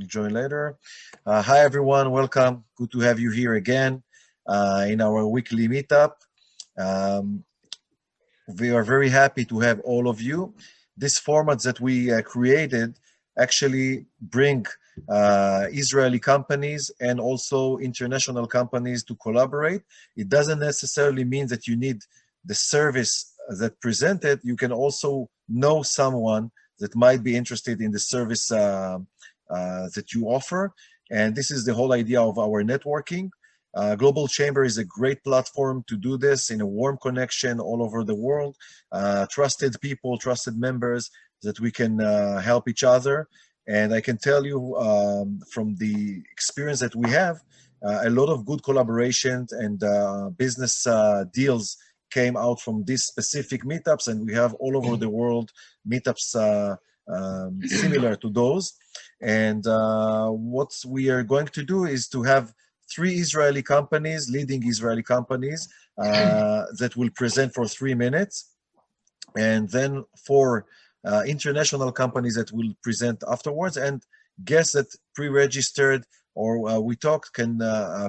join later. Hi, everyone. Welcome. Good to have you here again in our weekly meetup. We are very happy to have all of you. This format that we created actually bring Israeli companies and also international companies to collaborate. It doesn't necessarily mean that you need the service that presented. You can also know someone that might be interested in the service that you offer. And this is the whole idea of our networking. Global Chamber is a great platform to do this in a warm connection all over the world. Trusted people, trusted members that we can help each other. And I can tell you from the experience that we have, a lot of good collaboration and business deals came out from these specific meetups, and we have all over the world meetups similar to those. And what we are going to do is to have 3 Israeli companies, leading Israeli companies, that will present for 3 minutes, and then 4 international companies that will present afterwards, and guests that pre-registered or we talked can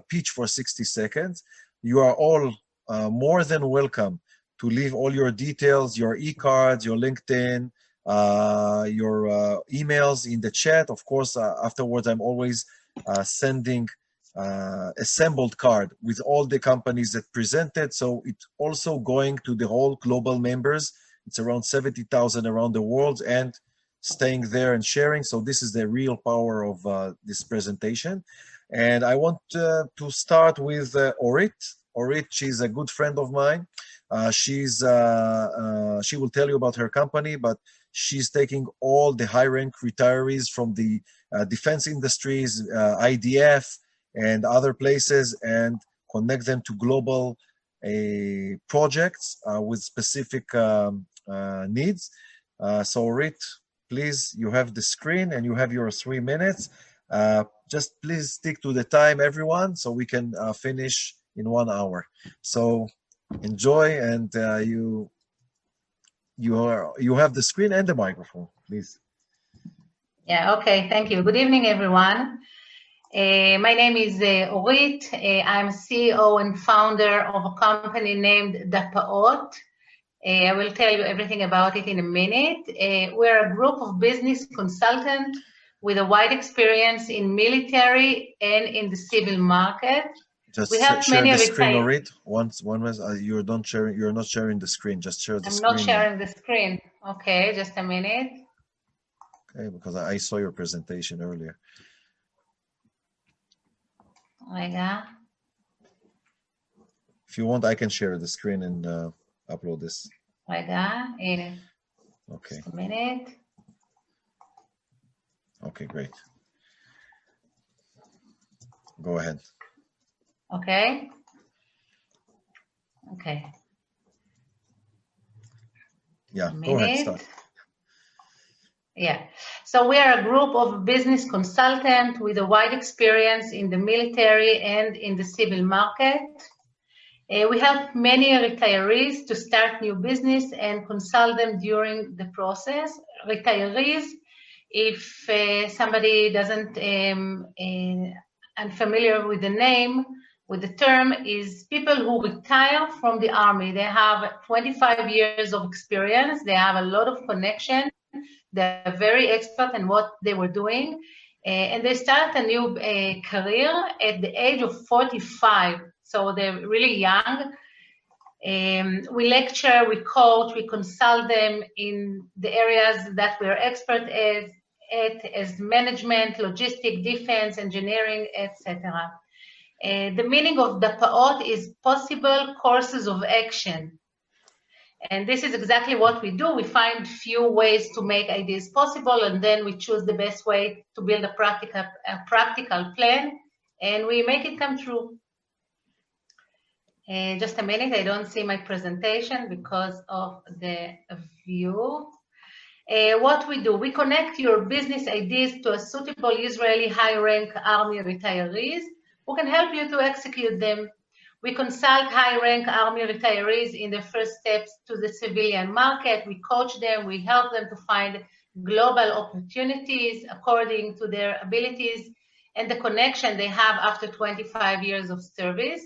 pitch for 60 seconds. You are all more than welcome to leave all your details, your e-cards, your LinkedIn, your emails in the chat. Of course, afterwards, I'm always sending assembled card with all the companies that presented. So it's also going to the whole global members. It's around 70,000 around the world and staying there and sharing. So this is the real power of this presentation. And I want to start with Orit. Orit, she's a good friend of mine. She will tell you about her company, but she's taking all the high-rank retirees from the defense industries, IDF, and other places, and connect them to global projects with specific needs. So, Orit, please, you have the screen and you have your 3 minutes. Just please stick to the time, everyone, so we can finish in 1 hour. So enjoy, and you have the screen and the microphone, please. Yeah, okay, thank you. Good evening, everyone. My name is Orit. I'm CEO and founder of a company named Dapaot. I will tell you everything about it in a minute. We're a group of business consultants with a wide experience in military and in the civil market. Just we have share many the screen, Orit. You're not sharing the screen. Just share the screen. I'm not sharing the screen. Okay, just a minute. Okay, because I saw your presentation earlier. If you want, I can share the screen and upload this. Okay. Just a minute. Okay, great. Go ahead. Okay. Yeah, go ahead, start. Yeah, so we are a group of business consultants with a wide experience in the military and in the civil market. We help many retirees to start new business and consult them during the process. Retirees, if somebody doesn't unfamiliar with the name, with the term, is people who retire from the army. They have 25 years of experience. They have a lot of connection. They're very expert in what they were doing. And they start a new career at the age of 45. So they're really young. We lecture, we coach, we consult them in the areas that we're expert at as management, logistics, defense, engineering, etc. The meaning of Dapaot is possible courses of action. And this is exactly what we do. We find few ways to make ideas possible, and then we choose the best way to build a practical plan, and we make it come true. Just a minute, I don't see my presentation because of the view. What we do, we connect your business ideas to a suitable Israeli high-rank army retirees who can help you to execute them. We consult high-rank army retirees in the first steps to the civilian market. We coach them, we help them to find global opportunities according to their abilities and the connection they have after 25 years of service.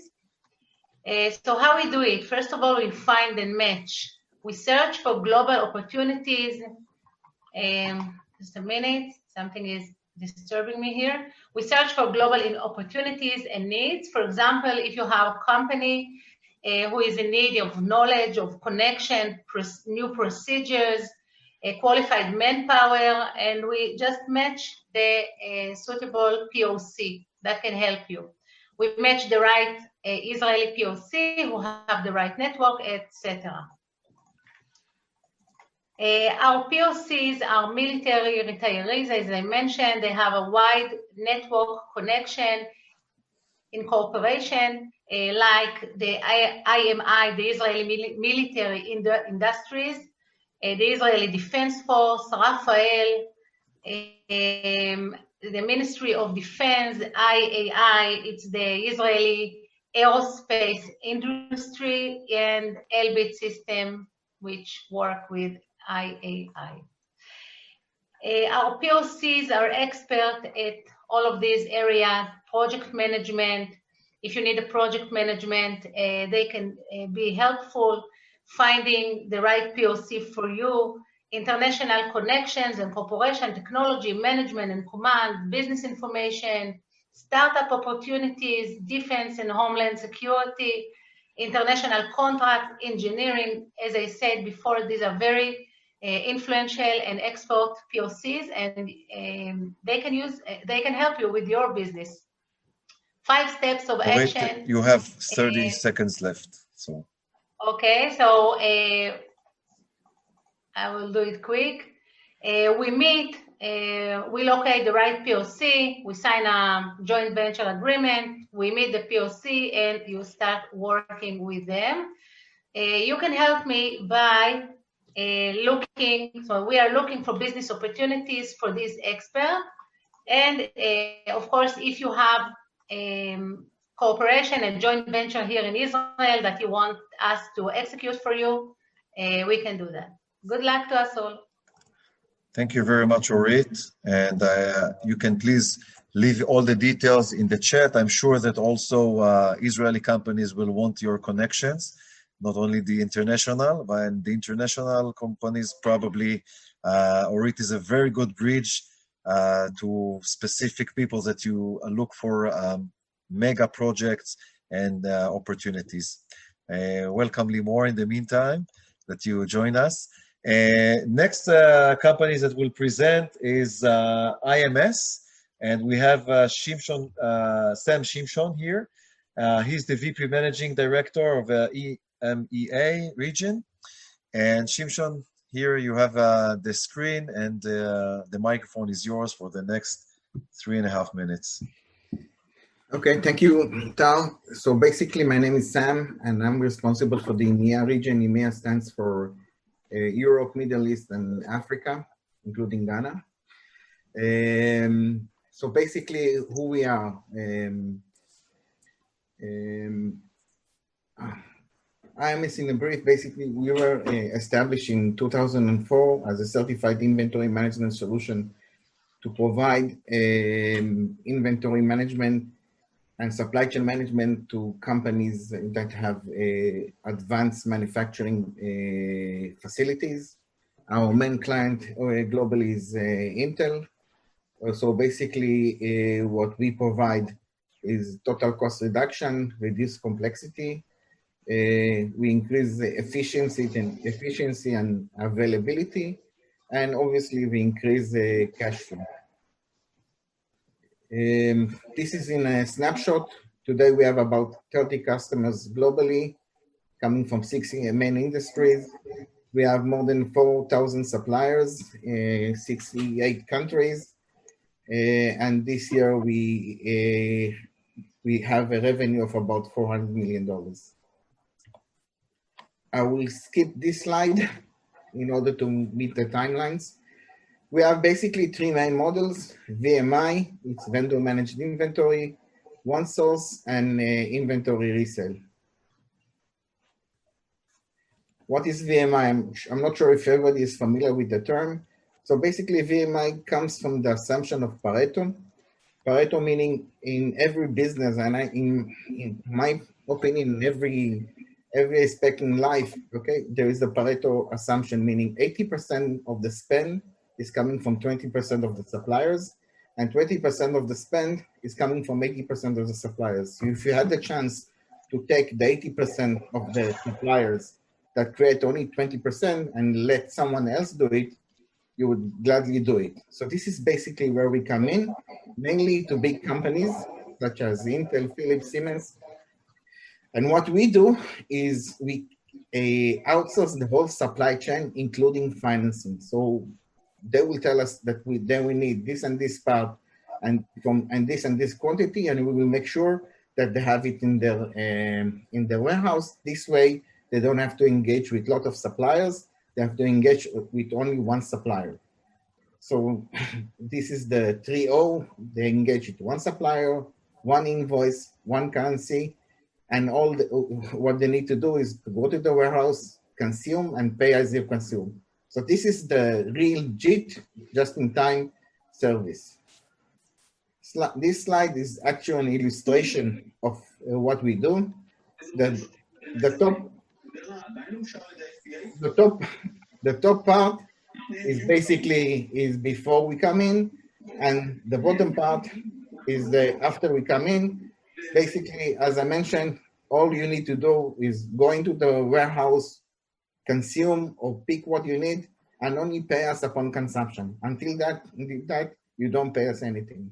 So how we do it? First of all, we find and match. We search for global opportunities. Just a minute, something is disturbing me here. We search for global opportunities and needs. For example, if you have a company who is in need of knowledge, of connection, new procedures, qualified manpower, and we just match the suitable POC that can help you. We match the right Israeli POC who have the right network, etc. Our POCs are military retirees, as I mentioned. They have a wide network connection, incorporation, like the IMI, the Israeli military industries, the Israeli Defense Force, Rafael, the Ministry of Defense, IAI, it's the Israeli aerospace industry, and Elbit system, which work with IAI. Our POCs are expert at all of these areas, project management. If you need a project management, they can be helpful finding the right POC for you, international connections and cooperation, technology, management and command, business information, startup opportunities, defense and homeland security, international contract, engineering. As I said before, these are very influential and expert POCs, and they can help you with your business. 5 steps of action. You have 30 seconds left. So. Okay, so I will do it quick. We meet, we locate the right POC, we sign a joint venture agreement, we meet the POC, and you start working with them. You can help me by so we are looking for business opportunities for this expert. And of course, if you have cooperation and joint venture here in Israel that you want us to execute for you, we can do that. Good luck to us all. Thank you very much, Orit. And you can please leave all the details in the chat. I'm sure that also Israeli companies will want your connections, not only the international, but the international companies probably. Orit is a very good bridge to specific people that you look for mega projects and opportunities. Welcome, Limor, in the meantime, that you join us. Next companies that will present is IMS, and we have Sam Shimshon here. He's the VP Managing Director of EMEA region. And Shimshon, here you have the screen, and the microphone is yours for the next 3.5 minutes. Okay, thank you, Tal. So basically, my name is Sam, and I'm responsible for the EMEA region. EMEA stands for Europe, Middle East, and Africa, including Ghana. So basically, who we are. IMS in a brief, basically, we were established in 2004 as a certified inventory management solution to provide inventory management and supply chain management to companies that have advanced manufacturing facilities. Our main client globally is Intel. So basically, what we provide is total cost reduction, reduce complexity. We increase the efficiency and availability, and obviously we increase the cash flow. This is in a snapshot. Today we have about 30 customers globally, coming from 6 main industries. We have more than 4,000 suppliers, 68 countries, and this year we have a revenue of about $400 million. I will skip this slide in order to meet the timelines. We have basically 3 main models: VMI, it's vendor managed inventory, one source, and inventory resale. What is VMI? I'm not sure if everybody is familiar with the term. So basically, VMI comes from the assumption of Pareto. Pareto meaning in every business, and in my opinion, in every aspect in life, okay, there is the Pareto assumption, meaning 80% of the spend is coming from 20% of the suppliers, and 20% of the spend is coming from 80% of the suppliers. So if you had the chance to take the 80% of the suppliers that create only 20% and let someone else do it, you would gladly do it. So this is basically where we come in, mainly to big companies such as Intel, Philips, Siemens. And what we do is we outsource the whole supply chain, including financing. So they will tell us that we need this and this part and this quantity, and we will make sure that they have it in their warehouse. This way, they don't have to engage with a lot of suppliers. They have to engage with only one supplier. So this is the 3O. They engage with one supplier, one invoice, one currency, and what they need to do is to go to the warehouse, consume, and pay as you consume. So this is the real JIT, just-in-time service. This slide is actually an illustration of what we do. The top part is basically before we come in, and the bottom part is after we come in. Basically, as I mentioned, all you need to do is go into the warehouse, consume or pick what you need, and only pay us upon consumption. Until that, you don't pay us anything.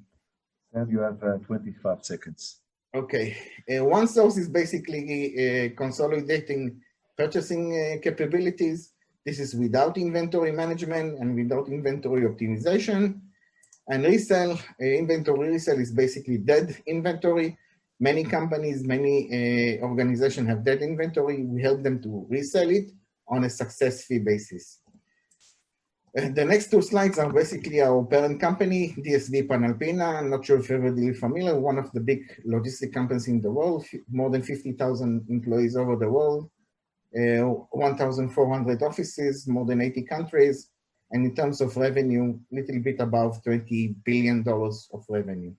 And you have 25 seconds. Okay. One source is basically consolidating purchasing capabilities. This is without inventory management and without inventory optimization. And resale, inventory resale is basically dead inventory. Many companies, many organizations have dead inventory. We help them to resell it on a success fee basis. The next two slides are basically our parent company, DSV Panalpina. I'm not sure if you're really familiar, one of the big logistic companies in the world, more than 50,000 employees over the world, 1,400 offices, more than 80 countries, and in terms of revenue, a little bit above $20 billion of revenue.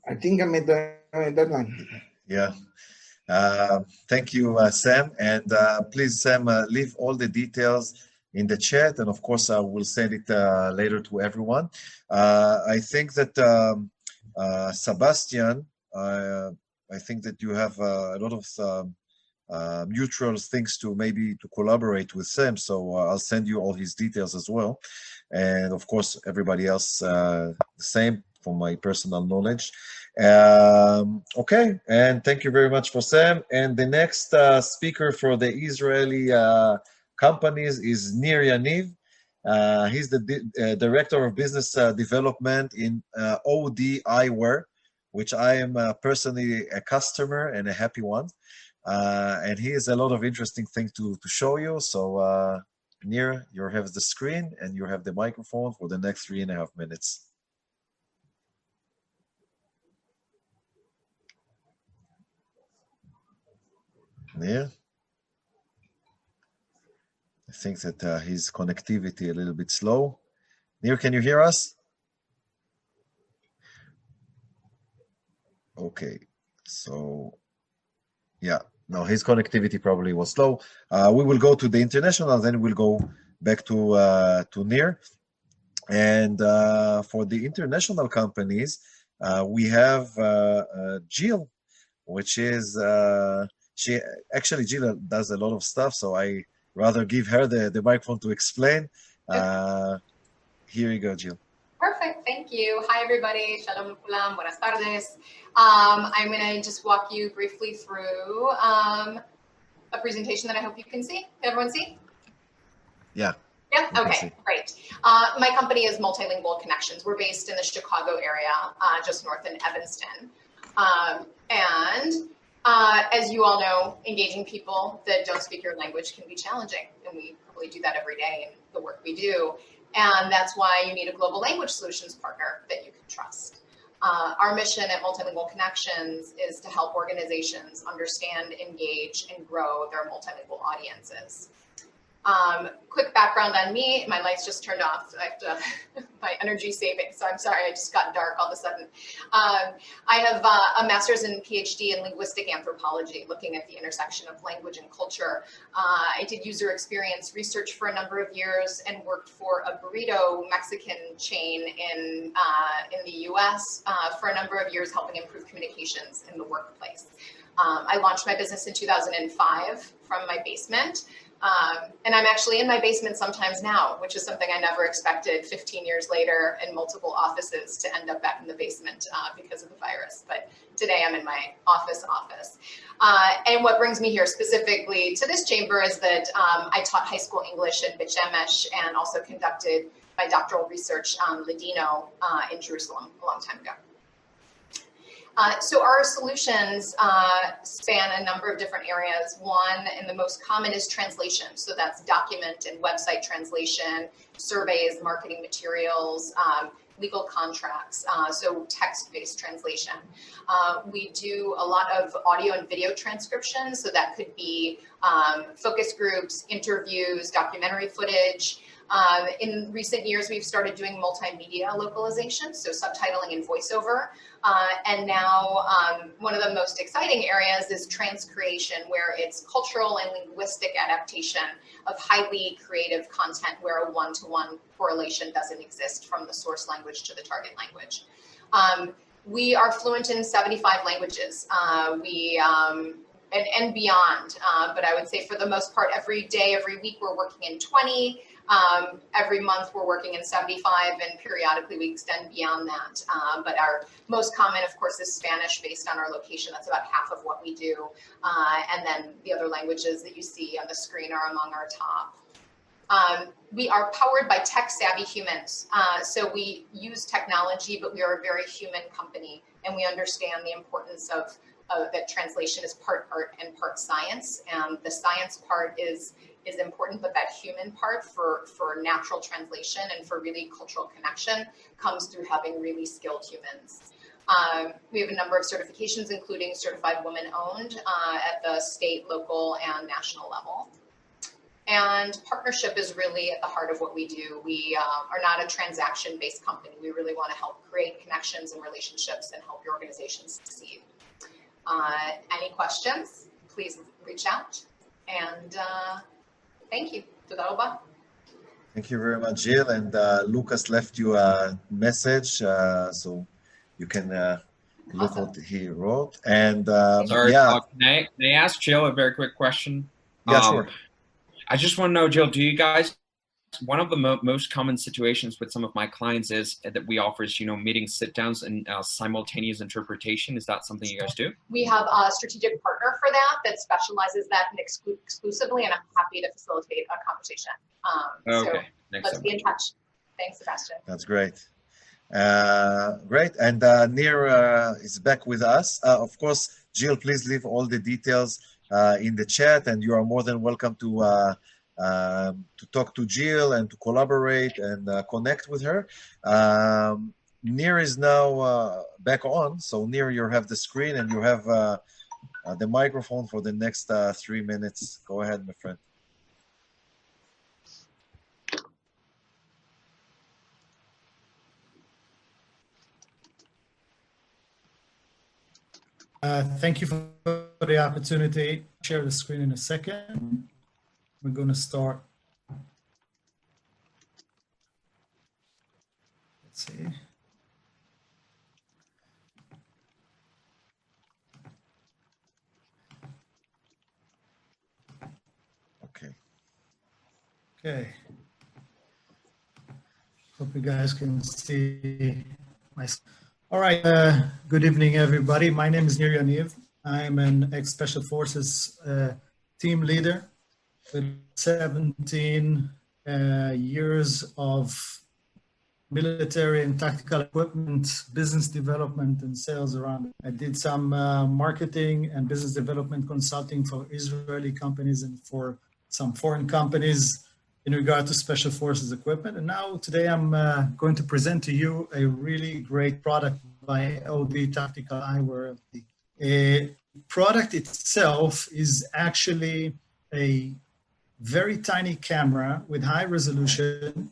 I think I'm at the deadline. Yeah. Thank you, Sam. And please, Sam, leave all the details in the chat. And of course, I will send it later to everyone. I think that Sebastian, I think that you have a lot of mutual things to maybe to collaborate with Sam. So I'll send you all his details as well. And of course, everybody else the same from my personal knowledge. Okay, and thank you very much for Sam. And the next speaker for the Israeli companies is Nir Yaniv. He's the Director of Business Development in OD Eyewear, which I am personally a customer and a happy one. And he has a lot of interesting things to show you. So Nir, you have the screen and you have the microphone for the next 3.5 minutes. Yeah, I think that his connectivity a little bit slow. Nir, can you hear us? Okay, so yeah, no, his connectivity probably was slow. We will go to the international, then we'll go back to Nir. And for the international companies, we have Jill, which is Jill does a lot of stuff, so I rather give her the microphone to explain. Here you go, Jill. Perfect, thank you. Hi, everybody. Shalom kulam, buenas tardes. I'm gonna just walk you briefly through a presentation that I hope you can see. Can everyone see? Yeah. Yeah, okay, great. My company is Multilingual Connections. We're based in the Chicago area, just north in Evanston. As you all know, engaging people that don't speak your language can be challenging, and we probably do that every day in the work we do. And that's why you need a global language solutions partner that you can trust. Our mission at Multilingual Connections is to help organizations understand, engage, and grow their multilingual audiences. Quick background on me. My lights just turned off. I have to, my energy saving. So I'm sorry, I just got dark all of a sudden. I have a master's and PhD in linguistic anthropology, looking at the intersection of language and culture. I did user experience research for a number of years and worked for a burrito Mexican chain in the US for a number of years, helping improve communications in the workplace. I launched my business in 2005 from my basement. And I'm actually in my basement sometimes now, which is something I never expected 15 years later in multiple offices to end up back in the basement because of the virus. But today I'm in my office. And what brings me here specifically to this chamber is that I taught high school English in Bet Shemesh and also conducted my doctoral research on Ladino in Jerusalem a long time ago. So our solutions span a number of different areas. One, and the most common, is translation. So that's document and website translation, surveys, marketing materials, legal contracts, so text-based translation. We do a lot of audio and video transcription. So that could be focus groups, interviews, documentary footage. In recent years, we've started doing multimedia localization, so subtitling and voiceover. And now one of the most exciting areas is transcreation, where it's cultural and linguistic adaptation of highly creative content where a one-to-one correlation doesn't exist from the source language to the target language. We are fluent in 75 languages. And beyond, but I would say for the most part, every day, every week, we're working in 20. Every month we're working in 75, and periodically we extend beyond that. But our most common, of course, is Spanish, based on our location. That's about half of what we do. And then the other languages that you see on the screen are among our top. We are powered by tech-savvy humans. So we use technology, but we are a very human company, and we understand the importance of that translation is part art and part science. And the science part is important, but that human part for natural translation and for really cultural connection comes through having really skilled humans. We have a number of certifications, including certified woman-owned at the state, local, and national level. And partnership is really at the heart of what we do. We are not a transaction-based company. We really want to help create connections and relationships and help your organization succeed. Any questions, please reach out. And thank you. Thank you very much, Jill. And Lucas left you a message, so you can look what he wrote. And sorry, yeah. Can I ask Jill a very quick question? Yeah, sure. I just want to know, Jill, do you guys, one of the most common situations with some of my clients is that we offer, meeting sit-downs and simultaneous interpretation. Is that something you guys do? We have a strategic partner for that specializes that exclusively, and I'm happy to facilitate a conversation. Okay. So let's be in touch. Thanks, Sebastian. That's great. Great. And Nir is back with us. Of course, Jill, please leave all the details in the chat, and you are more than welcome to talk to Jill and to collaborate and connect with her. Nir is now back on. So Nir, you have the screen and you have the microphone for the next 3 minutes. Go ahead, my friend. Thank you for the opportunity. Share the screen in a second. We're going to start. Let's see. Okay. Hope you guys can see my. All right. Good evening, everybody. My name is Nir Yaniv. I'm an ex-Special Forces team leader with 17 years of military and tactical equipment, business development, and sales around it. I did some marketing and business development consulting for Israeli companies and for some foreign companies in regard to Special Forces equipment. And now today I'm going to present to you a really great product by OD Tactical Eyewear. The product itself is actually a very tiny camera with high resolution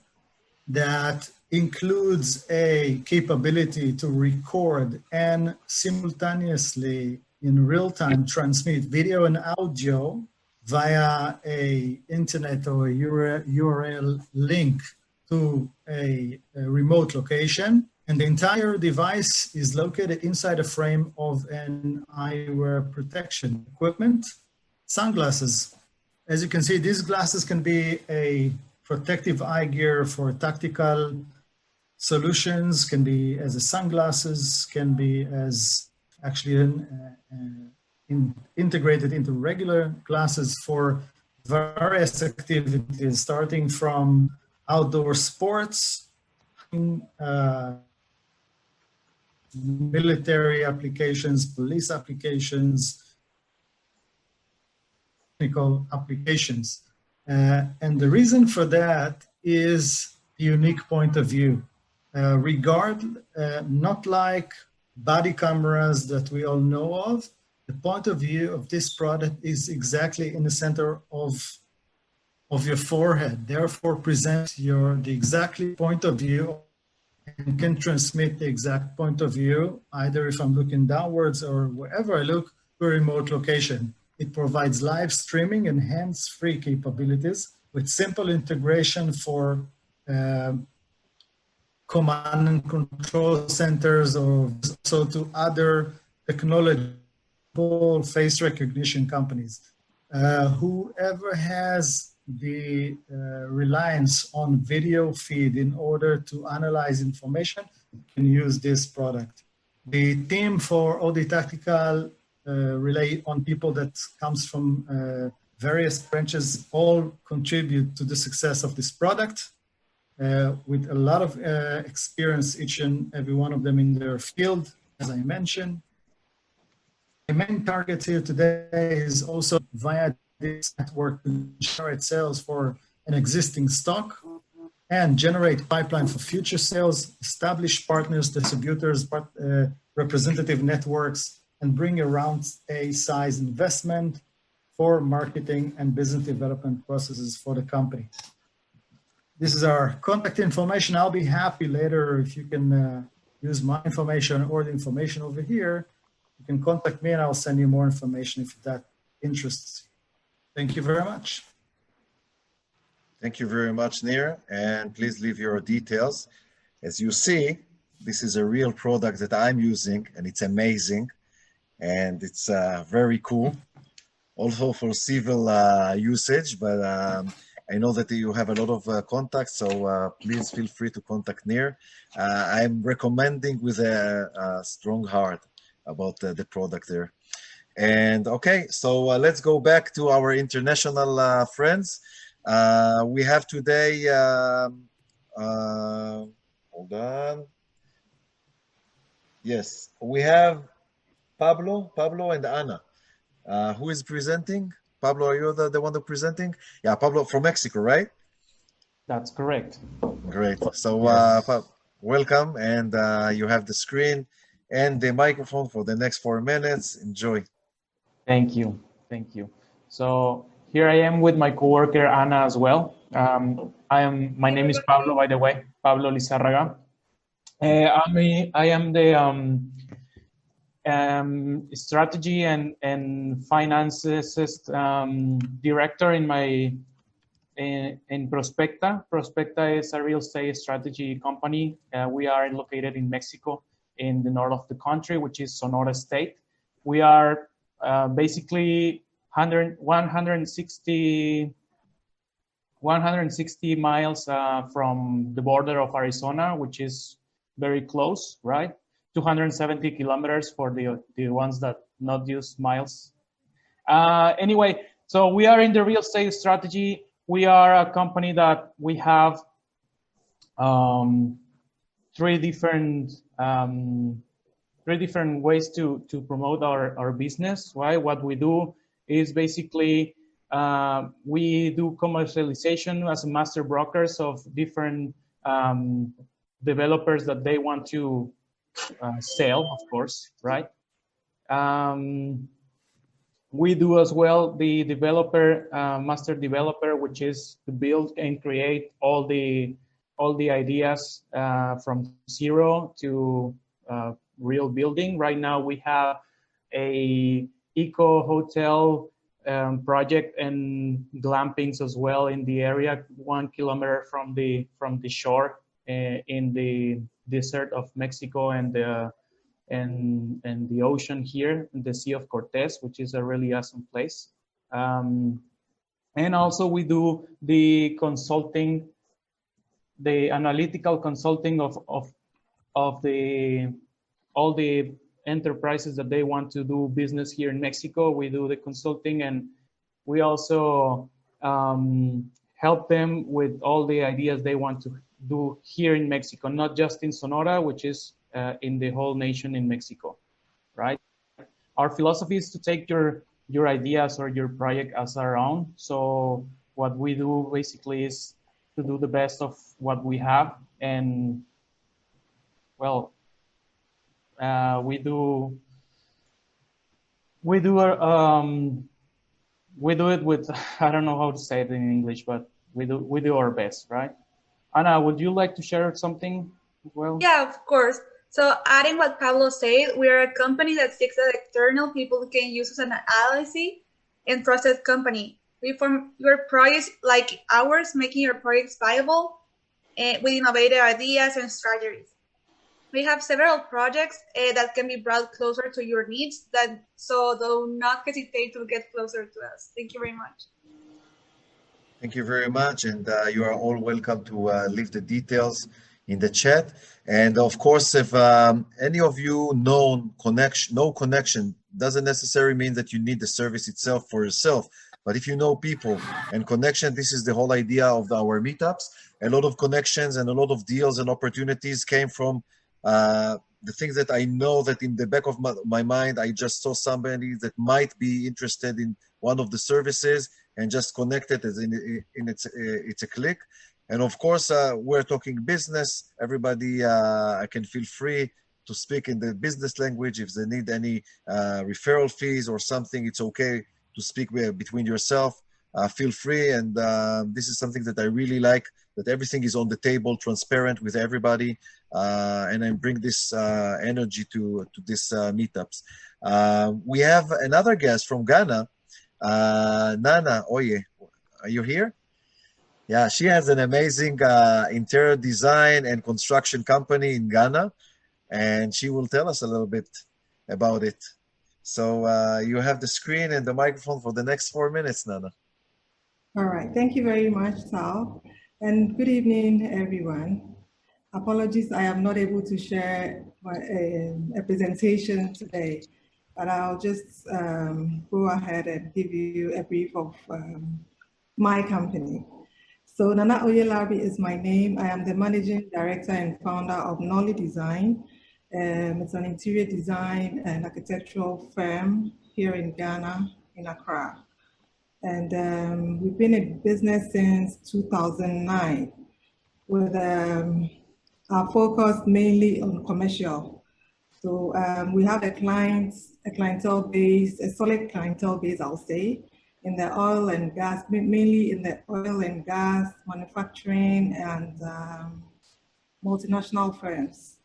that includes a capability to record and simultaneously in real time transmit video and audio via a internet or a URL link to a remote location. And the entire device is located inside a frame of an eyewear protection equipment, sunglasses. As you can see, these glasses can be a protective eye gear for tactical solutions, can be as a sunglasses, can be as actually integrated into regular glasses for various activities, starting from outdoor sports, military applications, police applications, technical applications. And the reason for that is the unique point of view. Not like body cameras that we all know of, the point of view of this product is exactly in the center of your forehead, therefore presents the exact point of view and can transmit the exact point of view, either if I'm looking downwards or wherever I look, to a remote location. It provides live streaming and hands-free capabilities with simple integration for command and control centers or so to other technology face recognition companies. Whoever has the reliance on video feed in order to analyze information can use this product. The team for OD Tactical rely on people that comes from various branches, all contribute to the success of this product with a lot of experience, each and every one of them in their field, as I mentioned. The main target here today is also via this network to generate sales for an existing stock and generate pipeline for future sales, establish partners, distributors, representative networks, and bring around a size investment for marketing and business development processes for the company. This is our contact information. I'll be happy later if you can use my information or the information over here. You can contact me and I'll send you more information if that interests you. Thank you very much. Thank you very much, Nir, and please leave your details. As you see, this is a real product that I'm using, and it's amazing, and it's very cool. Also for civil usage, but I know that you have a lot of contacts, so please feel free to contact Nir. I'm recommending with a strong heart about the product there. And okay, so let's go back to our international friends. We have today, hold on. Yes, we have Pablo and Ana. Who is presenting? Pablo, are you the one that's presenting? Yeah, Pablo from Mexico, right? That's correct. Great. So welcome, and you have the screen and the microphone for the next 4 minutes. Enjoy. Thank you. Thank you. So here I am with my coworker Ana as well. My name is Pablo, by the way, Pablo Lizarraga. I am the strategy and finances director in Prospecta. Prospecta is a real estate strategy company. We are located in Mexico, in the north of the country, which is Sonora State. We are basically 160 miles from the border of Arizona, which is very close, right? 270 kilometers for the ones that not use miles. Anyway, so we are in the real estate strategy. We are a company that we have three different ways to promote our business, right? What we do is basically we do commercialization as master brokers of different developers that they want to sell, of course, right? We do as well the developer, master developer, which is to build and create all the ideas from zero to real building. Right now we have a eco hotel project and glampings as well in the area, 1 kilometer from the shore in the desert of Mexico and the ocean here, the Sea of Cortez, which is a really awesome place. And also we do the consulting, the analytical consulting of the all the enterprises that they want to do business here in Mexico. We do the consulting, and we also help them with all the ideas they want to do here in Mexico, not just in Sonora, which is in the whole nation in Mexico, right? Our philosophy is to take your ideas or your project as our own. So what we do basically is to do the best of what we have, and well, we do it with, I don't know how to say it in English, but we do our best, right? Ana, would you like to share something as well? Yeah, of course. So adding what Pablo said, we are a company that seeks that external people can use as an ally and trusted company. We form your projects like ours, making your projects viable with innovative ideas and strategies. We have several projects that can be brought closer to your needs, so do not hesitate to get closer to us. Thank you very much. Thank you very much, and you are all welcome to leave the details in the chat. And of course, if any of you no connection doesn't necessarily mean that you need the service itself for yourself. But if you know people and connection, this is the whole idea of our meetups. A lot of connections and a lot of deals and opportunities came from the things that I know that in the back of my mind, I just saw somebody that might be interested in one of the services and just connected as it's a click. And of course, we're talking business. Everybody can feel free to speak in the business language. If they need any referral fees or something, it's okay to speak between yourself. Feel free. And this is something that I really like, that everything is on the table, transparent with everybody. And I bring this energy to this meetups. We have another guest from Ghana, Nana Oye. Are you here? Yeah, she has an amazing interior design and construction company in Ghana, and she will tell us a little bit about it. So you have the screen and the microphone for the next 4 minutes, Nana. All right, thank you very much, Sal, and good evening, everyone. Apologies, I am not able to share a presentation today, but I'll just go ahead and give you a brief of my company. So Nana Oyelabi is my name. I am the managing director and founder of Nolly Design. It's an interior design and architectural firm here in Ghana, in Accra. And we've been in business since 2009 with our focus mainly on commercial. So we have a clientele base, a solid clientele base, I'll say, in the oil and gas, mainly in the oil and gas, manufacturing, and multinational firms.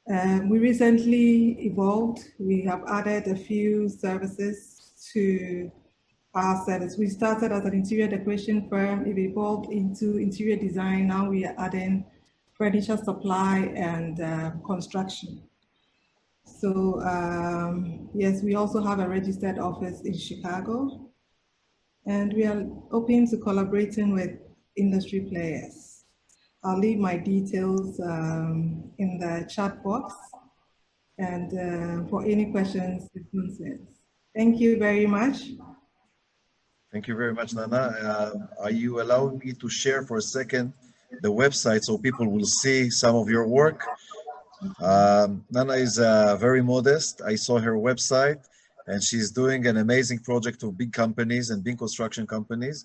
We recently evolved. We have added a few services to our service. We started as an interior decoration firm. It evolved into interior design. Now we are adding furniture supply and construction. So yes, we also have a registered office in Chicago, and we are open to collaborating with industry players. I'll leave my details in the chat box, and for any questions and concerns. Thank you very much. Thank you very much, Nana. Are you allowing me to share for a second the website so people will see some of your work? Nana is very modest. I saw her website, and she's doing an amazing project of big companies and big construction companies.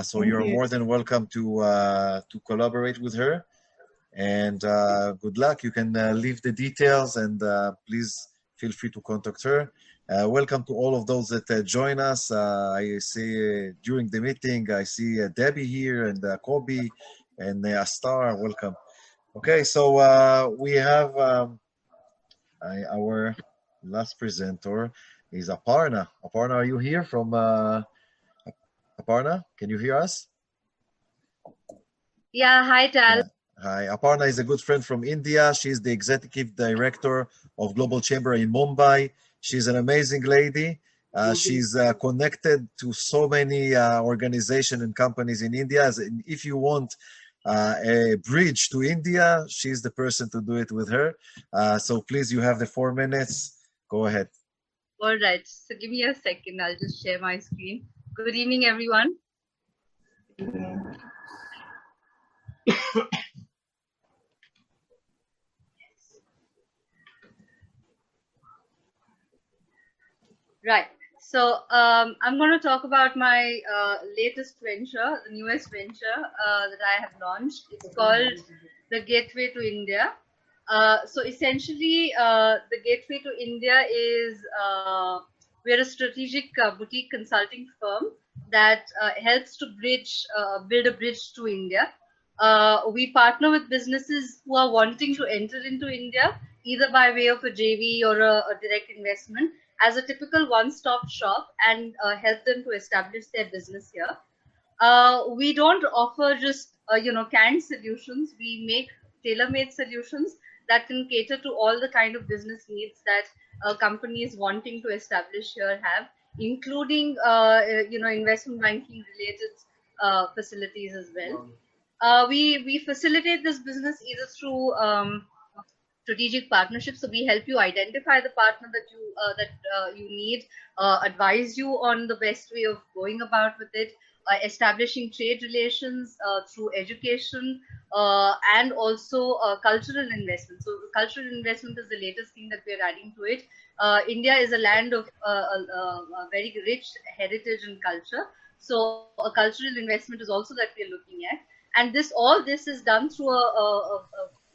So you're more than welcome to collaborate with her. And good luck. You can leave the details, and please feel free to contact her. Welcome to all of those that join us. I see during the meeting, I see Debbie here and Kobe and Astar. Welcome. Okay, so we have our last presenter is Aparna. Aparna, are you here from Aparna? Can you hear us? Yeah, hi Tal. Yeah. Hi, Aparna is a good friend from India. She's the executive director of Global Chamber in Mumbai. She's an amazing lady. She's connected to so many organizations and companies in India. If you want a bridge to India, she's the person to do it with her. So please, you have the 4 minutes. Go ahead. All right, so give me a second. I'll just share my screen. Good evening, everyone. Right. So I'm going to talk about my latest venture, the newest venture that I have launched. It's called the Gateway to India. So essentially, the Gateway to India is we're a strategic boutique consulting firm that helps to build a bridge to India. We partner with businesses who are wanting to enter into India, either by way of a JV or a direct investment, as a typical one-stop shop, and help them to establish their business here. We don't offer just canned solutions. We make tailor-made solutions that can cater to all the kind of business needs that companies wanting to establish here have, including investment banking related facilities as well. We facilitate this business either through strategic partnerships. So we help you identify the partner that you need, advise you on the best way of going about with it, establishing trade relations through education, and also cultural investment. So cultural investment is the latest thing that we're adding to it. India is a land of a very rich heritage and culture. So a cultural investment is also that we're looking at. And all this is done through a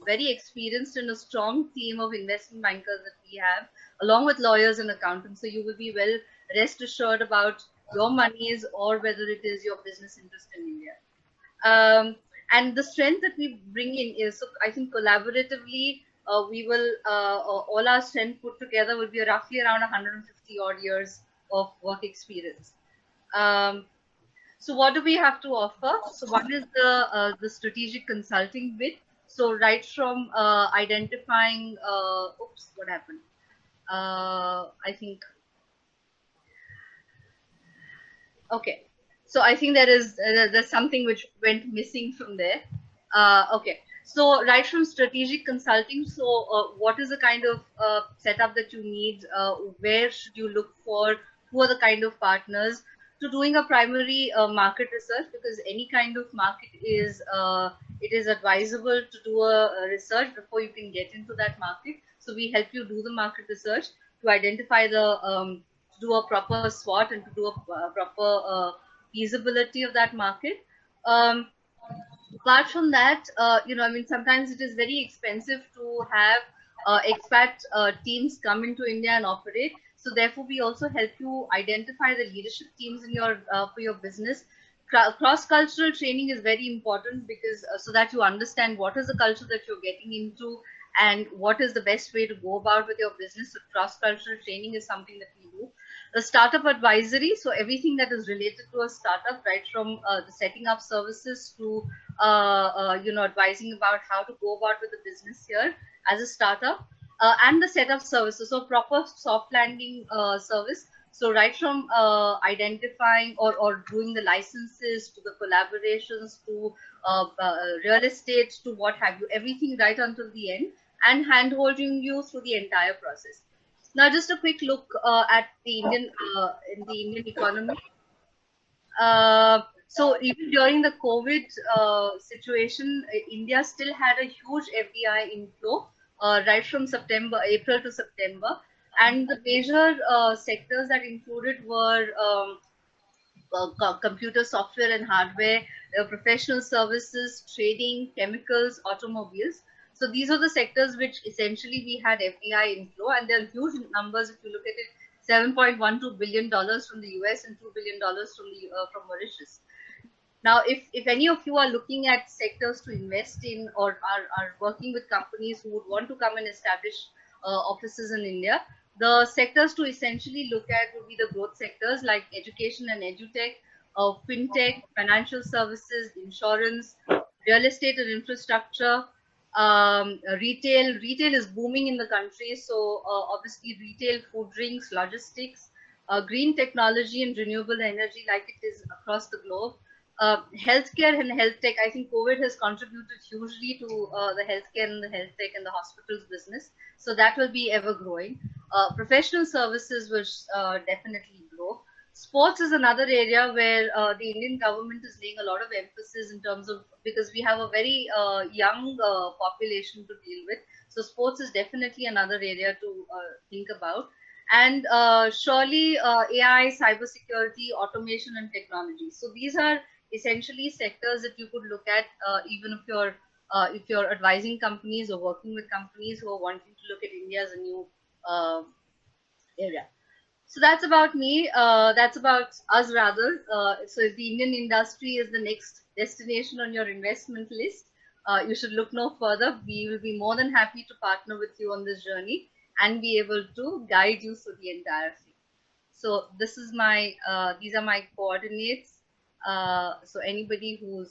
very experienced and a strong team of investment bankers that we have, along with lawyers and accountants. So you will be well rest assured about your monies or whether it is your business interest in India. And the strength that we bring in is, so I think collaboratively, we will, all our strength put together will be roughly around 150 odd years of work experience. So what do we have to offer? So one is the strategic consulting bit. So right from identifying, oops, what happened? I think, okay. So I think there's something which went missing from there. Okay. So right from strategic consulting, so what is the kind of setup that you need? Where should you look for? Who are the kind of partners? To doing a primary market research, because any kind of market is it is advisable to do a research before you can get into that market. So we help you do the market research to identify to do a proper SWOT and to do a proper feasibility of that market. Apart from that, I mean, sometimes it is very expensive to have expat teams come into India and operate. So therefore, we also help you identify the leadership teams in your for your business. Cross-cultural training is very important because so that you understand what is the culture that you're getting into and what is the best way to go about with your business. So cross-cultural training is something that we do. The startup advisory, so everything that is related to a startup, right from the setting up services to advising about how to go about with the business here as a startup, and the setup services, so proper soft landing service. So right from identifying or doing the licenses to the collaborations to real estate to what have you, everything right until the end, and hand-holding you through the entire process. Now, just a quick look at the Indian economy. So even during the COVID situation, India still had a huge FDI inflow right from April to September. And the major sectors that included were computer software and hardware, professional services, trading, chemicals, automobiles. So these are the sectors which essentially we had FDI inflow, and there are huge numbers if you look at it $7.12 billion from the US and $2 billion from Mauritius. Now, if any of you are looking at sectors to invest in or are working with companies who would want to come and establish offices in India, the sectors to essentially look at would be the growth sectors like education and edutech, fintech, financial services, insurance, real estate and infrastructure, retail. Retail is booming in the country, so obviously retail, food, drinks, logistics, green technology and renewable energy like it is across the globe. Healthcare and health tech, I think COVID has contributed hugely to the healthcare and the health tech and the hospitals business. So that will be ever growing. Professional services will definitely grow. Sports is another area where the Indian government is laying a lot of emphasis in terms of, because we have a very young population to deal with. So sports is definitely another area to think about. And surely AI, cybersecurity, automation and technology. So these are essentially sectors that you could look at even if you're advising companies or working with companies who are wanting to look at India as a new area. So that's about me. That's about us rather. So if the Indian industry is the next destination on your investment list, you should look no further. We will be more than happy to partner with you on this journey and be able to guide you through the entire thing. So this is my, these are my coordinates. So anybody who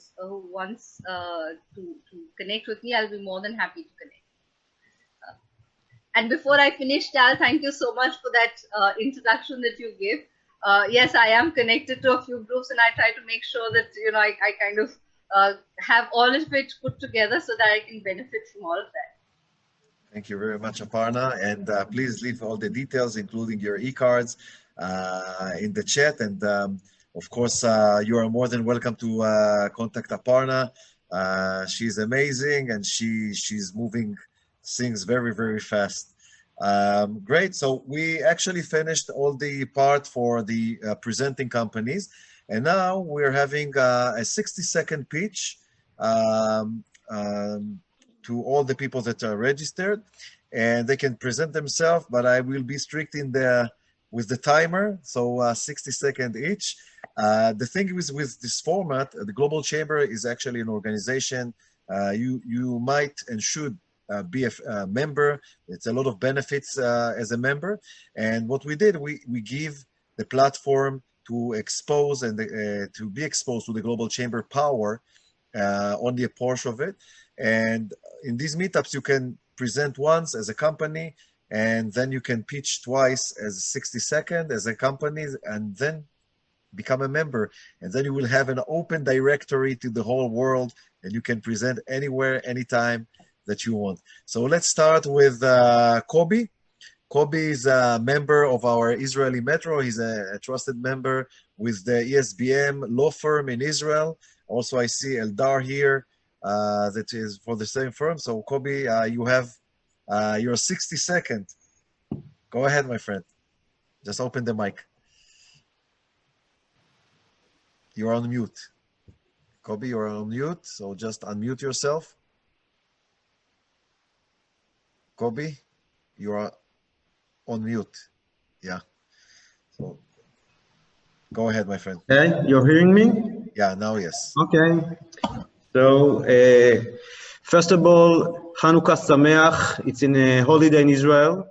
wants to connect with me, I'll be more than happy to connect. And before I finish, Tal, thank you so much for that introduction that you gave. Yes, I am connected to a few groups, and I try to make sure that I kind of have all of it put together so that I can benefit from all of that. Thank you very much, Aparna. And please leave all the details, including your e-cards, in the chat. And of course, you are more than welcome to contact Aparna. She's amazing, and she's moving things very, very fast. Great. So we actually finished all the part for the presenting companies. And now we're having a 60-second pitch to all the people that are registered, and they can present themselves, but I will be strict with the timer, so 60 seconds each. The thing is with this format, the Global Chamber is actually an organization. You might and should be a member. It's a lot of benefits as a member. And what we did, we give the platform to expose and to be exposed to the Global Chamber power, only a portion of it. And in these meetups, you can present once as a company, and then you can pitch twice as 60 seconds as a company, and then become a member. And then you will have an open directory to the whole world, and you can present anywhere, anytime that you want. So let's start with Kobe. Kobe is a member of our Israeli Metro. He's a trusted member with the ESBM law firm in Israel. Also, I see Eldar here. That is for the same firm. So Kobe, you have your 60 seconds. Go ahead, my friend. Just open the mic. You're on mute. Kobe, you're on mute. So just unmute yourself. Kobe, you are on mute. Yeah. So go ahead, my friend. Okay, you're hearing me? Yeah, now yes. Okay. So, first of all, Hanukkah Sameach. It's in a holiday in Israel.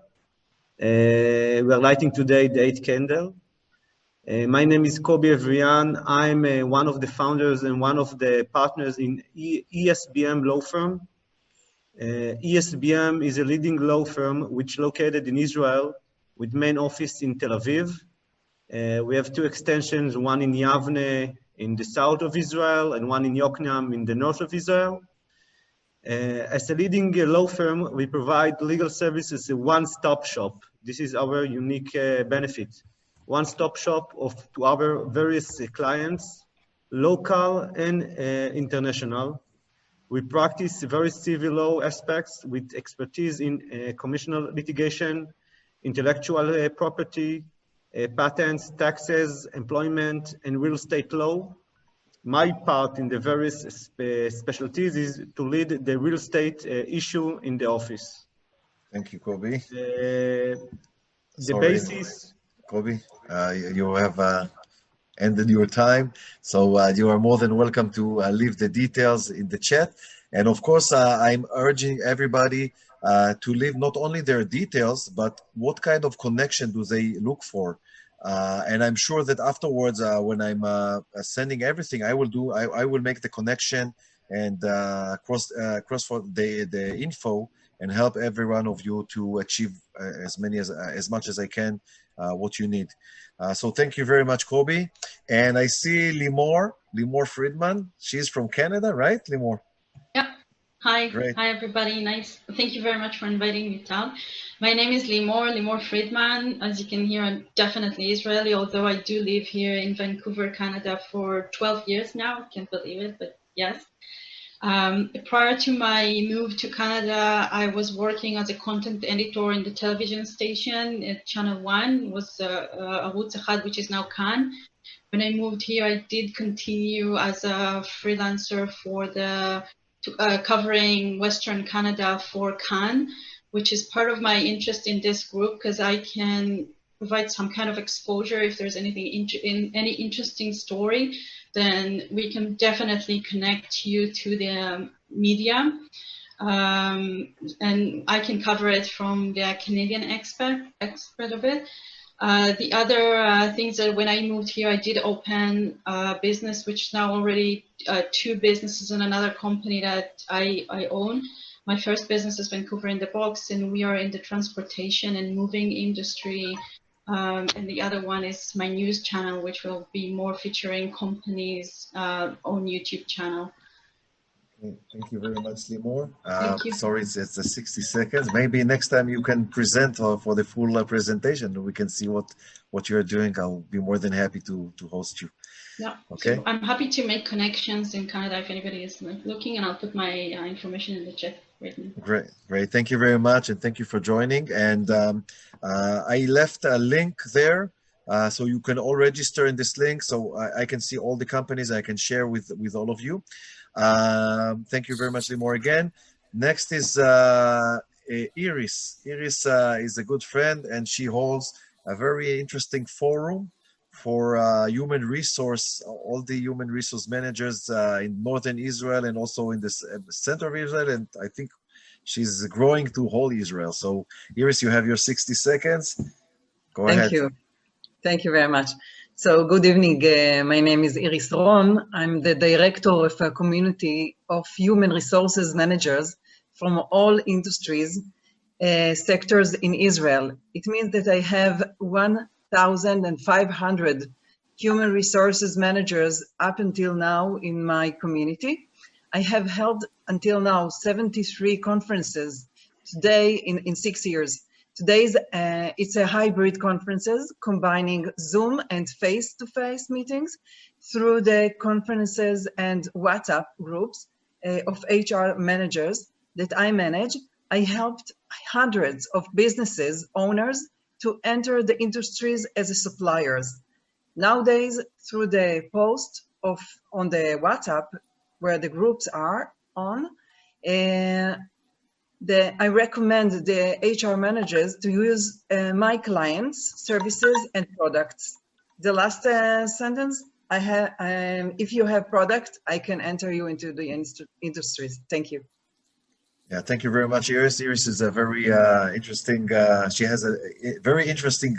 We are lighting today the 8th candle. My name is Kobe Evrian. I'm one of the founders and one of the partners in ESBM law firm. ESBM is a leading law firm which is located in Israel with main office in Tel Aviv. We have two extensions, one in Yavne in the south of Israel and one in Yokneam in the north of Israel. As a leading law firm, we provide legal services, a one-stop shop. This is our unique benefit. One-stop shop to our various clients, local and international. We practice very civil law aspects with expertise in commercial litigation, intellectual property, patents, taxes, employment, and real estate law. My part in the various specialties is to lead the real estate issue in the office. Thank you, Kobe. The Kobe, you have ended your time. So you are more than welcome to leave the details in the chat. And of course, I'm urging everybody to leave not only their details, but what kind of connection do they look for. And I'm sure that afterwards, when I'm sending everything, I will make the connection and cross for the info and help every one of you to achieve as much as I can what you need. So thank you very much, Kobe. And I see Limor Friedman. She's from Canada, right, Limor? Yep. Hi. Great. Hi, everybody. Nice. Thank you very much for inviting me, Tal. My name is Limor Friedman. As you can hear, I'm definitely Israeli, although I do live here in Vancouver, Canada for 12 years now. Can't believe it, but yes. Prior to my move to Canada, I was working as a content editor in the television station at Channel 1. It was Arutz Echad, which is now Kan. When I moved here, I did continue as a freelancer for covering Western Canada for Kan, which is part of my interest in this group because I can provide some kind of exposure if there's anything any interesting story. Then we can definitely connect you to the media. And I can cover it from the Canadian expert of it. The other things that when I moved here, I did open a business, which now already 2 businesses and another company that I own. My first business is Vancouver in the Box, and we are in the transportation and moving industry. And the other one is my news channel, which will be more featuring companies' own YouTube channel. Okay, thank you very much, Limor. Thank you. Sorry, it's 60 seconds. Maybe next time you can present for the full presentation. We can see what you're doing. I'll be more than happy to host you. Yeah. Okay. So I'm happy to make connections in Canada if anybody is looking, and I'll put my information in the chat right now. Great. Thank you very much, and thank you for joining. And I left a link there, so you can all register in this link. So I can see all the companies I can share with all of you. Thank you very much, Limor, again. Next is Iris. Iris is a good friend, and she holds a very interesting forum for human resource, all the human resource managers in northern Israel and also in the center of Israel. And I think she's growing to whole Israel. So Iris, you have your 60 seconds. Go ahead. Thank you. Thank you very much. So good evening. My name is Iris Ron. I'm the director of a community of human resources managers from all industries, sectors in Israel. It means that I have 1,500 human resources managers up until now in my community. I have held until now 73 conferences today in 6 years. Today's it's a hybrid conferences combining Zoom and face-to-face meetings through the conferences and WhatsApp groups of HR managers that I manage. I helped hundreds of businesses owners to enter the industries as suppliers. Nowadays, through the post on the WhatsApp where the groups are on, I recommend the HR managers to use my clients' services and products. The last sentence, if you have product, I can enter you into the industries. Thank you. Yeah, thank you very much, Iris. Iris is a very interesting. She has a very interesting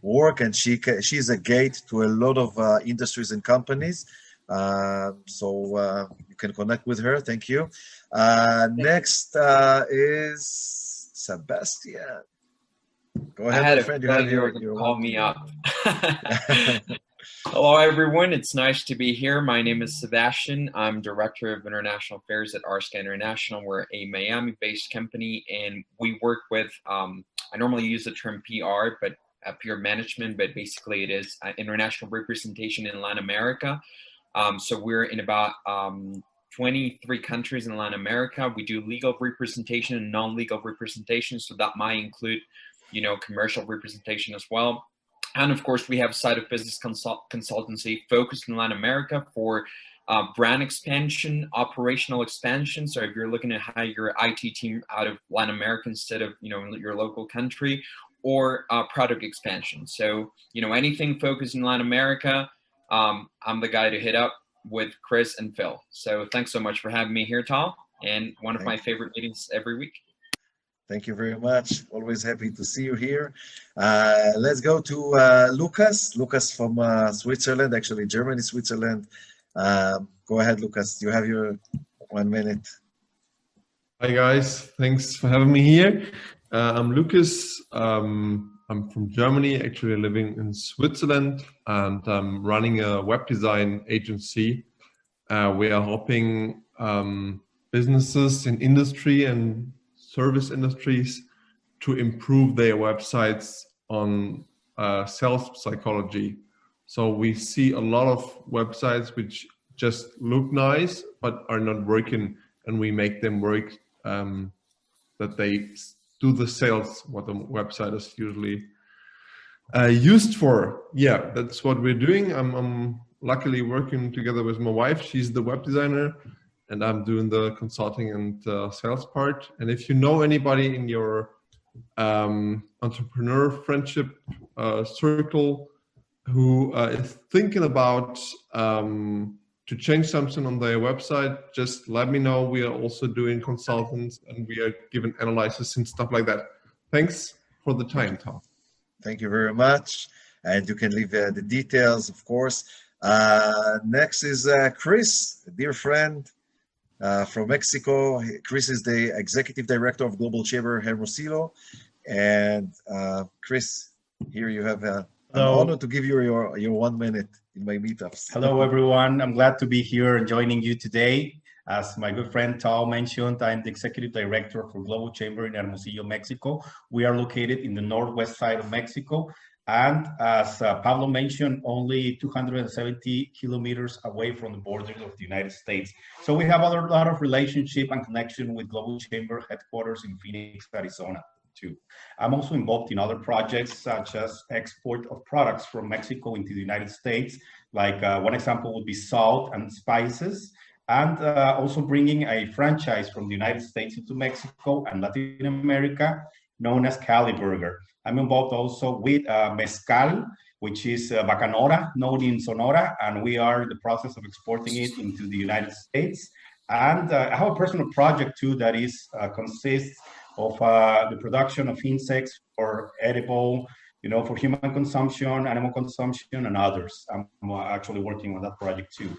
work, and she's a gate to a lot of industries and companies. So you can connect with her. Thank you. Next is Sebastian. Go ahead, my friend. You have your call me up. Hello, everyone. It's nice to be here. My name is Sebastian. I'm Director of International Affairs at Arska International. We're a Miami-based company, and we work with, I normally use the term PR, but PR management, but basically it is international representation in Latin America. So we're in about 23 countries in Latin America. We do legal representation and non-legal representation, so that might include, commercial representation as well. And of course, we have side of business consultancy focused in Latin America for brand expansion, operational expansion. So if you're looking to hire your IT team out of Latin America instead of your local country, or product expansion. So, you know, anything focused in Latin America, I'm the guy to hit up with Chris and Phil. So thanks so much for having me here, Tal, and one of my favorite meetings every week. Thank you very much. Always happy to see you here. Let's go to Lucas. Lucas from Switzerland, actually Germany, Switzerland. Go ahead, Lucas. You have your 1 minute. Hi guys, thanks for having me here. I'm Lucas. I'm from Germany, actually living in Switzerland, and I'm running a web design agency. We are helping businesses in industry and service industries to improve their websites on sales psychology. So we see a lot of websites which just look nice but are not working, and we make them work, that they do the sales what the website is usually used for. Yeah, that's what we're doing. I'm luckily working together with my wife. She's the web designer, and I'm doing the consulting and sales part. And if you know anybody in your entrepreneur friendship circle who is thinking about to change something on their website, just let me know. We are also doing consultants, and we are giving analysis and stuff like that. Thanks for the time, Tom. Thank you very much. And you can leave the details, of course. Next is Chris, a dear friend from Mexico. Chris is the Executive Director of Global Chamber Hermosillo. And Chris, here you have I'm honored to give you your 1 minute in my meetups. Hello, everyone. I'm glad to be here and joining you today. As my good friend Tal mentioned, I'm the Executive Director for Global Chamber in Hermosillo, Mexico. We are located in the northwest side of Mexico. And as Pablo mentioned, only 270 kilometers away from the borders of the United States. So we have a lot of relationship and connection with Global Chamber headquarters in Phoenix, Arizona, too. I'm also involved in other projects such as export of products from Mexico into the United States. Like one example would be salt and spices, and also bringing a franchise from the United States into Mexico and Latin America known as Cali Burger. I'm involved also with mezcal, which is bacanora, known in Sonora, and we are in the process of exporting it into the United States. And I have a personal project too that is consists of the production of insects for edible, you know, for human consumption, animal consumption, and others. I'm actually working on that project too.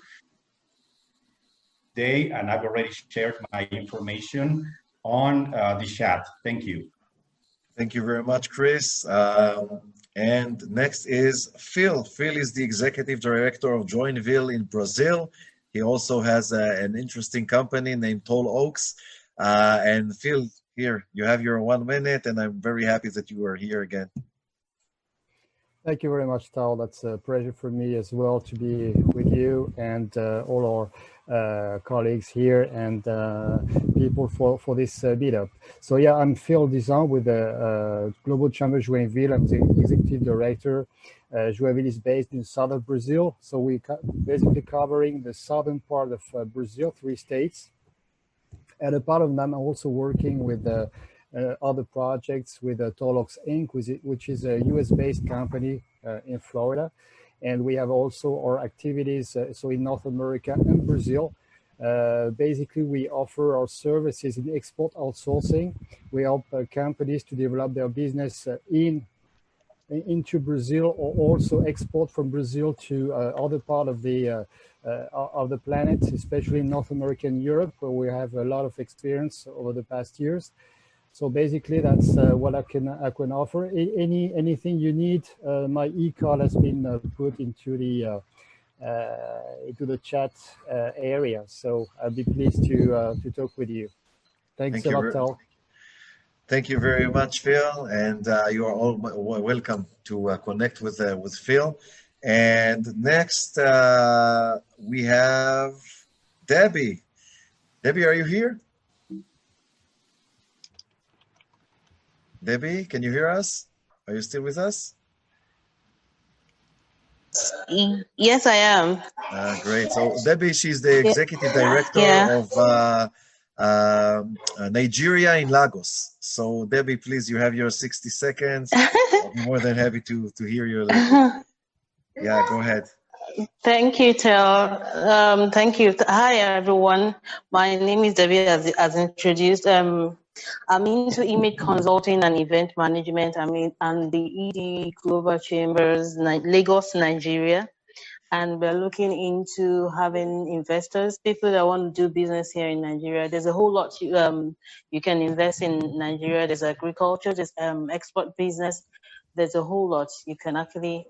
Today, and I've already shared my information on the chat. Thank you. Thank you very much, Chris. And next is Phil. Phil is the Executive Director of Joinville in Brazil. He also has an interesting company named Tall Oaks. And Phil, here, you have your 1 minute, and I'm very happy that you are here again. Thank you very much, Tal. That's a pleasure for me as well to be with you and all our colleagues here and people for this meetup. So yeah, I'm Phil Dizan with the Global Chamber Joinville. I'm the Executive Director. Joinville is based in southern Brazil. So we basically covering the southern part of Brazil, 3 states. And a part of them, I'm also working with other projects with Tall Oaks Inc., which is a US-based company in Florida. And we have also our activities so in North America and Brazil. Basically, we offer our services in export outsourcing. We help companies to develop their business into Brazil, or also export from Brazil to other part of the planet, especially in North America and Europe, where we have a lot of experience over the past years. So basically, that's what I can offer. Anything you need, my e-card has been put into the chat area. So I'll be pleased to talk with you. Thanks a lot, Tal. Thank you very much, Phil, and you are all welcome to connect with Phil. And next, we have Debbie. Debbie, are you here? Debbie, can you hear us? Are you still with us? Yes, I am. Great. So Debbie, she's the Executive Director of Nigeria in Lagos. So Debbie, please, you have your 60 seconds. I'll be more than happy to hear your little. Yeah, go ahead. Thank you, Tel. Thank you. Hi, everyone. My name is Debbie, as introduced. I'm into image consulting and event management. I'm the ED Global Chambers, Lagos, Nigeria. And we're looking into having investors, people that want to do business here in Nigeria. There's a whole lot you can invest in Nigeria. There's agriculture, there's export business. There's a whole lot you can actually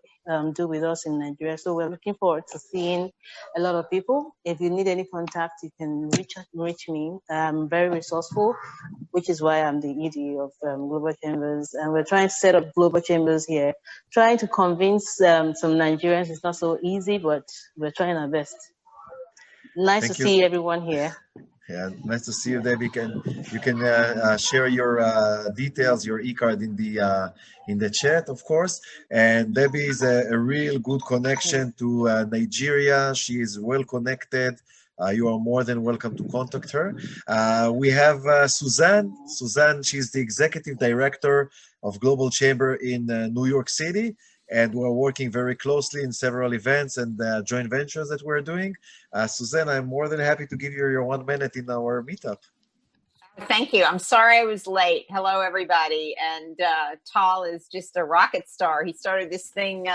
do with us in Nigeria. So we're looking forward to seeing a lot of people. If you need any contact, you can reach me. I'm very resourceful, which is why I'm the ED of Global Chambers. And we're trying to set up Global Chambers here. Trying to convince some Nigerians it's not so easy, but we're trying our best. Nice to see everyone here. Yeah, nice to see you, Debbie. You can share your details, your e-card in the chat, of course. And Debbie is a real good connection to Nigeria. She is well connected. You are more than welcome to contact her. We have Suzanne. Suzanne, she's the executive director of Global Chamber in New York City. And we're working very closely in several events and joint ventures that we're doing. Suzanne, I'm more than happy to give you your 1 minute in our meetup. Thank you. I'm sorry I was late. Hello, everybody. And Tal is just a rocket star. He started this thing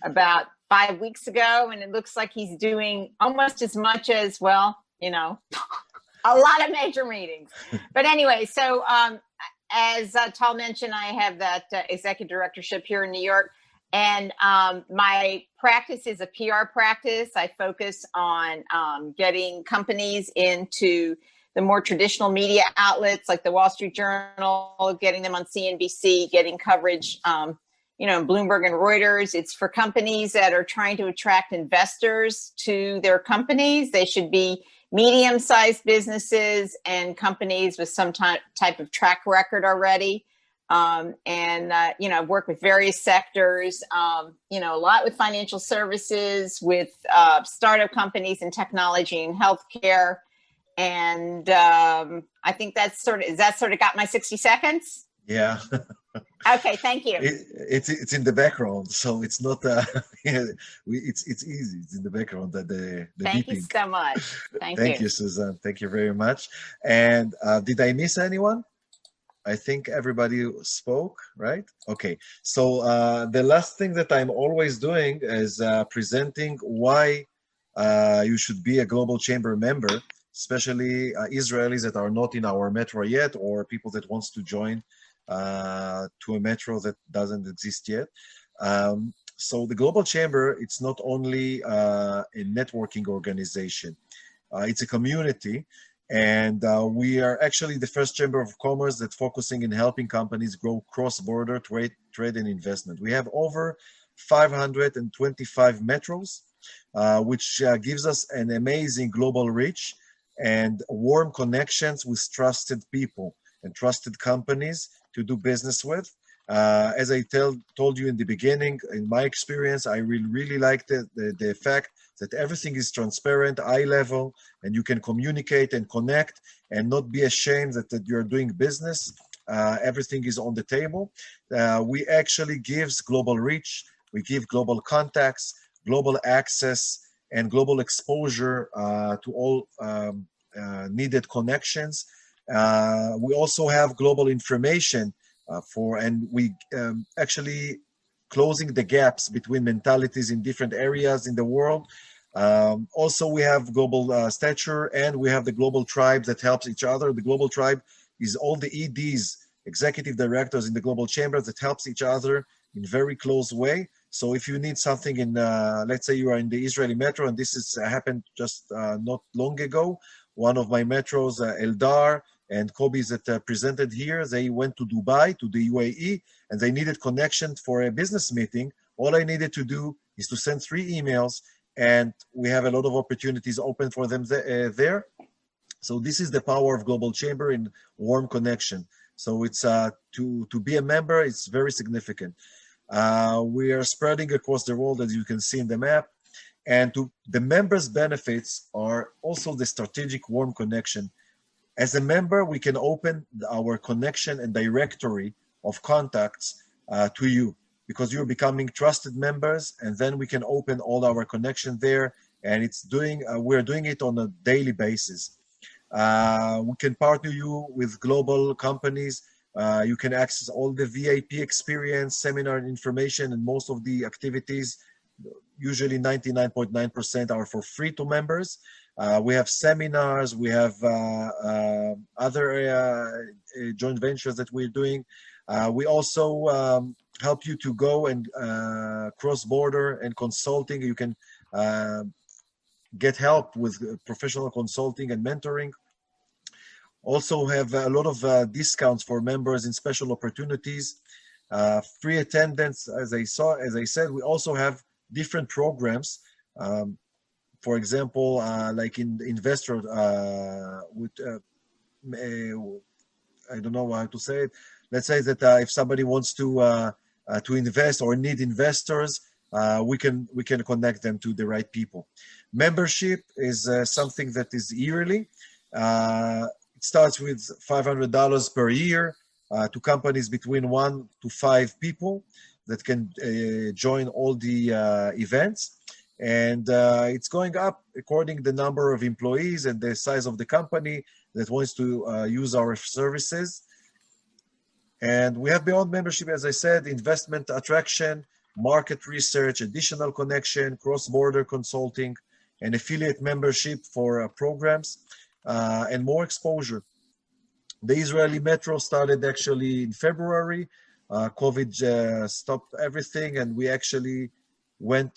about 5 weeks ago, and it looks like he's doing almost as much as, well, you know, a lot of major meetings. But anyway, so as Tal mentioned, I have that executive directorship here in New York. And my practice is a PR practice. I focus on getting companies into the more traditional media outlets like the Wall Street Journal, getting them on CNBC, getting coverage, Bloomberg and Reuters. It's for companies that are trying to attract investors to their companies. They should be medium-sized businesses and companies with some type of track record already. I've worked with various sectors, a lot with financial services, with startup companies in technology and healthcare. And I think that's sort of got my 60 seconds? Yeah. Okay, thank you. It's in the background, so it's not, it's easy. It's in the background, the Thank beeping. you so much. Thank you, Suzanne. Thank you very much. And did I miss anyone? I think everybody spoke, right? Okay, so the last thing that I'm always doing is presenting why you should be a Global Chamber member, especially Israelis that are not in our metro yet, or people that wants to join to a metro that doesn't exist yet. So the Global Chamber, it's not only a networking organization, it's a community. And we are actually the first chamber of commerce that's focusing in helping companies grow cross-border trade and investment. We have over 525 metros, which gives us an amazing global reach and warm connections with trusted people and trusted companies to do business with. As I told you in the beginning, in my experience, I really like the fact that everything is transparent, eye level, and you can communicate and connect and not be ashamed that you're doing business. Everything is on the table. We actually gives global reach. We give global contacts, global access, and global exposure to all needed connections. We also have global information and we actually closing the gaps between mentalities in different areas in the world. Also, we have global stature, and we have the global tribe that helps each other. The global tribe is all the EDs, executive directors in the global chamber that helps each other in very close way. So if you need something in, let's say you are in the Israeli metro, and this has happened just not long ago, one of my metros, Eldar, and Kobe's that presented here, they went to Dubai, to the UAE, and they needed connection for a business meeting. All I needed to do is to send 3 emails, and we have a lot of opportunities open for them there. So this is the power of Global Chamber in warm connection. So it's to be a member, it's very significant. We are spreading across the world, as you can see in the map. And the members' benefits are also the strategic warm connection. As a member, we can open our connection and directory of contacts to you, because you're becoming trusted members, and then we can open all our connection there, and we're doing it on a daily basis. We can partner you with global companies. You can access all the VIP experience, seminar information, and most of the activities, usually 99.9% are for free to members. We have seminars, we have other joint ventures that we're doing. We also help you to go and cross-border and consulting. You can get help with professional consulting and mentoring. Also have a lot of discounts for members in special opportunities, free attendance. As I said, we also have different programs. For example, like in investor, I don't know how to say it. Let's say that if somebody wants to invest or need investors, we can connect them to the right people. Membership is something that is yearly. It starts with $500 per year to companies between 1 to 5 people that can join all the events. And it's going up according to the number of employees and the size of the company that wants to use our services. And we have beyond membership, as I said, investment attraction, market research, additional connection, cross-border consulting, and affiliate membership for programs, and more exposure. The Israeli Metro started actually in February. COVID stopped everything, and we actually went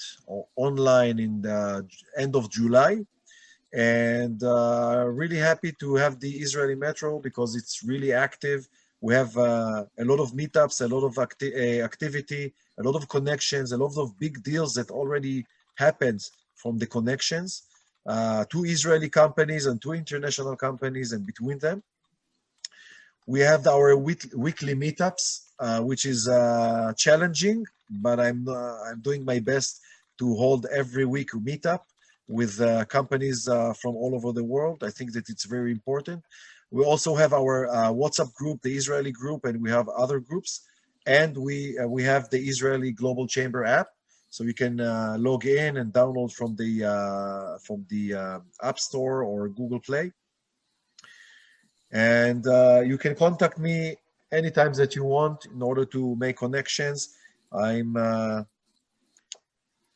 online in the end of July. And really happy to have the Israeli Metro because it's really active. We have a lot of meetups, a lot of activity, a lot of connections, a lot of big deals that already happened from the connections to Israeli companies and to international companies and between them. We have our weekly meetups, which is challenging, but I'm doing my best to hold every week a meetup with companies from all over the world. I think that it's very important. We also have our WhatsApp group, the Israeli group, and we have other groups. And we have the Israeli Global Chamber app, so you can log in and download from the App Store or Google Play. And you can contact me anytime that you want in order to make connections. I'm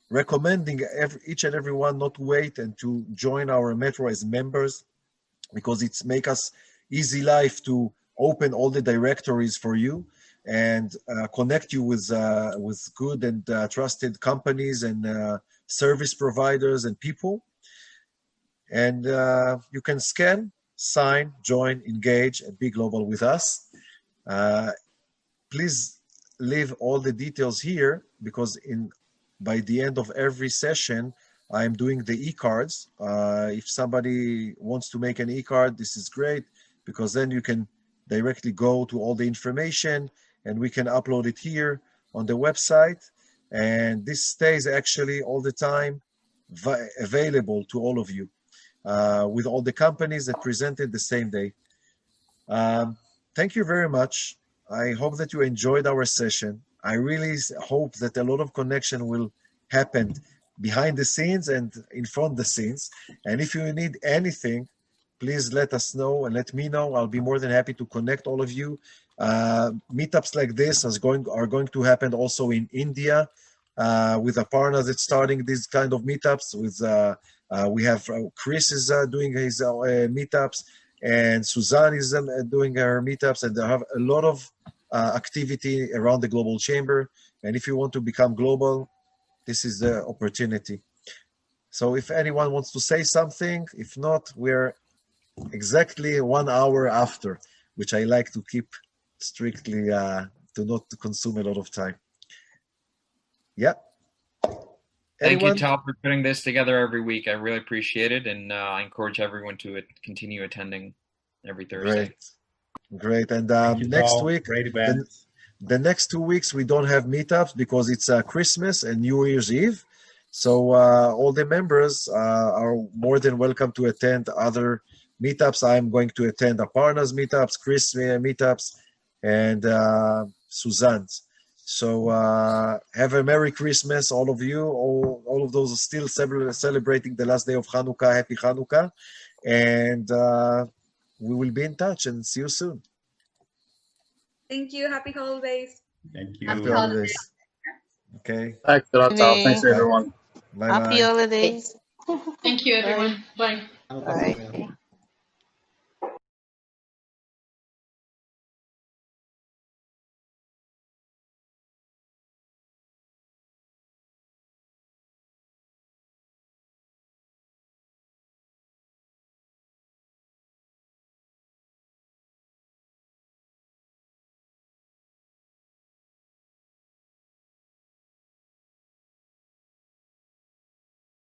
recommending each and every one not to wait and to join our Metro as members, because it's make us easy life to open all the directories for you and connect you with good and trusted companies and service providers and people. And you can scan, sign, join, engage, and be global with us. Please leave all the details here, because by the end of every session, I'm doing the e-cards. If somebody wants to make an e-card, this is great, because then you can directly go to all the information and we can upload it here on the website. And this stays actually all the time available to all of you with all the companies that presented the same day. Thank you very much. I hope that you enjoyed our session. I really hope that a lot of connection will happen behind the scenes and in front of the scenes. And if you need anything, please let us know and let me know. I'll be more than happy to connect all of you. Meetups like this are going to happen also in India with Aparna that's starting these kind of meetups. We have Chris is doing his meetups, and Suzanne is doing her meetups, and they have a lot of activity around the Global Chamber. And if you want to become global, this is the opportunity. So if anyone wants to say something, if not, we're exactly 1 hour after, which I like to keep strictly to not to consume a lot of time. Yeah. Thank you, Tal, for putting this together every week. I really appreciate it, and I encourage everyone to continue attending every Thursday. Great. And you, next Tal. week, Great event. the next 2 weeks, we don't have meetups because it's Christmas and New Year's Eve. So all the members are more than welcome to attend other meetups. I'm going to attend Aparna's meetups, Chris meetups, and Suzanne's. So have a Merry Christmas, all of you. All of those are still celebrating the last day of Hanukkah. Happy Hanukkah. And we will be in touch and see you soon. Thank you. Happy holidays. Thank you. Happy holidays. Okay. Thanks a lot, Tal. Thanks, everyone. Bye-bye. Happy holidays. Thank you, everyone. Bye. Bye.